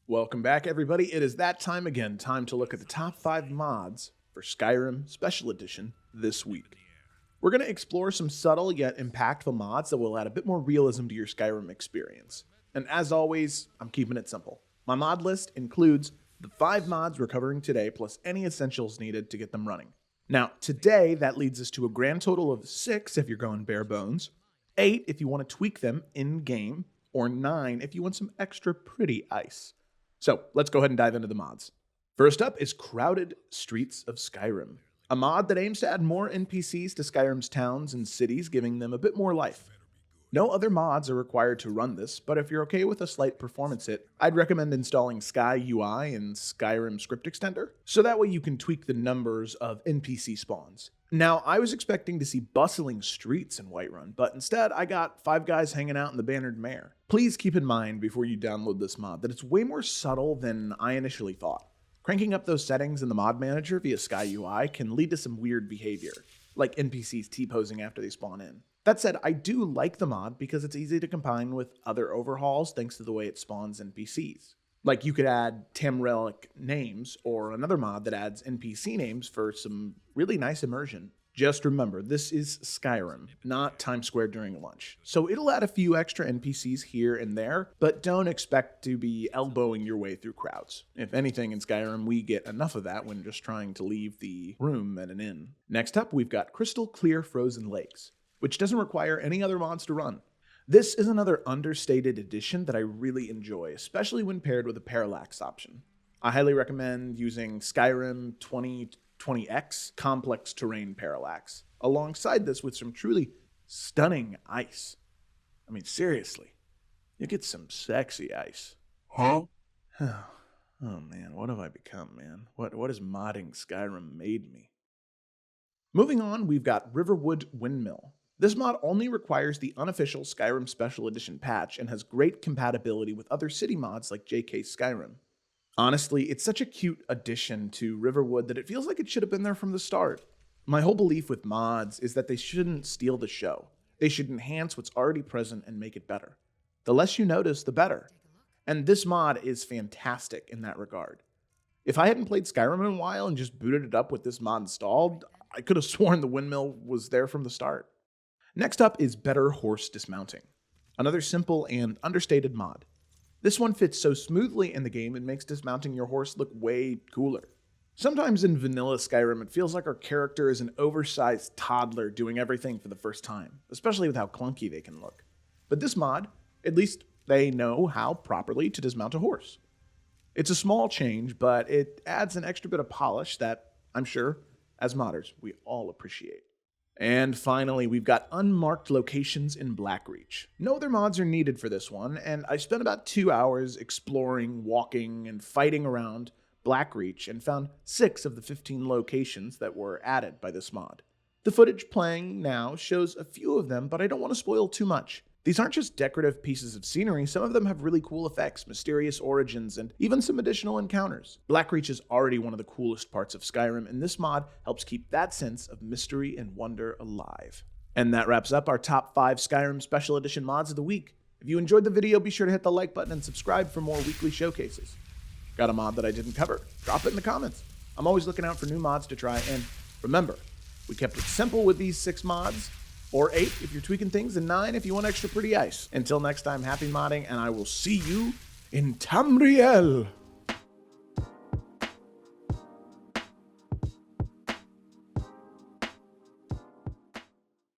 Welcome back, everybody. It is that time again. Time to look at the top 5 mods for Skyrim Special Edition this week. We're going to explore some subtle yet impactful mods that will add a bit more realism to your Skyrim experience. And as always, I'm keeping it simple. My mod list includes the 5 mods we're covering today, plus any essentials needed to get them running. Now, today, that leads us to a grand total of 6 if you're going bare bones, 8 if you want to tweak them in-game, or 9 if you want some extra pretty ice. So let's go ahead and dive into the mods. First up is Crowded Streets of Skyrim, a mod that aims to add more NPCs to Skyrim's towns and cities, giving them a bit more life. No other mods are required to run this, but if you're okay with a slight performance hit, I'd recommend installing Sky UI and Skyrim Script Extender, so that way you can tweak the numbers of NPC spawns. Now, I was expecting to see bustling streets in Whiterun, but instead I got 5 guys hanging out in the Bannered Mare. Please keep in mind before you download this mod that it's way more subtle than I initially thought. Cranking up those settings in the mod manager via Sky UI can lead to some weird behavior, like NPCs T-posing after they spawn in. That said, I do like the mod because it's easy to combine with other overhauls thanks to the way it spawns NPCs. Like you could add Tamrielic names or another mod that adds NPC names for some really nice immersion. Just remember, this is Skyrim, not Times Square during lunch. So it'll add a few extra NPCs here and there, but don't expect to be elbowing your way through crowds. If anything, in Skyrim, we get enough of that when just trying to leave the room at an inn. Next up, we've got Crystal Clear Frozen Lakes, which doesn't require any other mods to run. This is another understated addition that I really enjoy, especially when paired with a parallax option. I highly recommend using Skyrim 2020X Complex Terrain Parallax, alongside this with some truly stunning ice. I mean, seriously, you get some sexy ice. Huh? Oh man, what have I become, man? What has modding Skyrim made me? Moving on, we've got Riverwood Windmill. This mod only requires the unofficial Skyrim Special Edition patch and has great compatibility with other city mods like JK Skyrim. Honestly, it's such a cute addition to Riverwood that it feels like it should have been there from the start. My whole belief with mods is that they shouldn't steal the show. They should enhance what's already present and make it better. The less you notice, the better. And this mod is fantastic in that regard. If I hadn't played Skyrim in a while and just booted it up with this mod installed, I could have sworn the windmill was there from the start. Next up is Better Horse Dismounting, another simple and understated mod. This one fits so smoothly in the game it makes dismounting your horse look way cooler. Sometimes in vanilla Skyrim it feels like our character is an oversized toddler doing everything for the first time, especially with how clunky they can look. But this mod, at least they know how properly to dismount a horse. It's a small change, but it adds an extra bit of polish that, I'm sure, as modders, we all appreciate. And finally, we've got Unmarked locations in Blackreach. No other mods are needed for this one, and I spent about 2 hours exploring, walking, and fighting around Blackreach and found 6 of the 15 locations that were added by this mod. The footage playing now shows a few of them, but I don't want to spoil too much. These aren't just decorative pieces of scenery, some of them have really cool effects, mysterious origins, and even some additional encounters. Blackreach is already one of the coolest parts of Skyrim, and this mod helps keep that sense of mystery and wonder alive. And that wraps up our top 5 Skyrim Special Edition mods of the week. If you enjoyed the video, be sure to hit the like button and subscribe for more weekly showcases. Got a mod that I didn't cover? Drop it in the comments. I'm always looking out for new mods to try, and remember, we kept it simple with these 6 mods, or 8 if you're tweaking things, and 9 if you want extra pretty ice. Until next time, happy modding, and I will see you in Tamriel.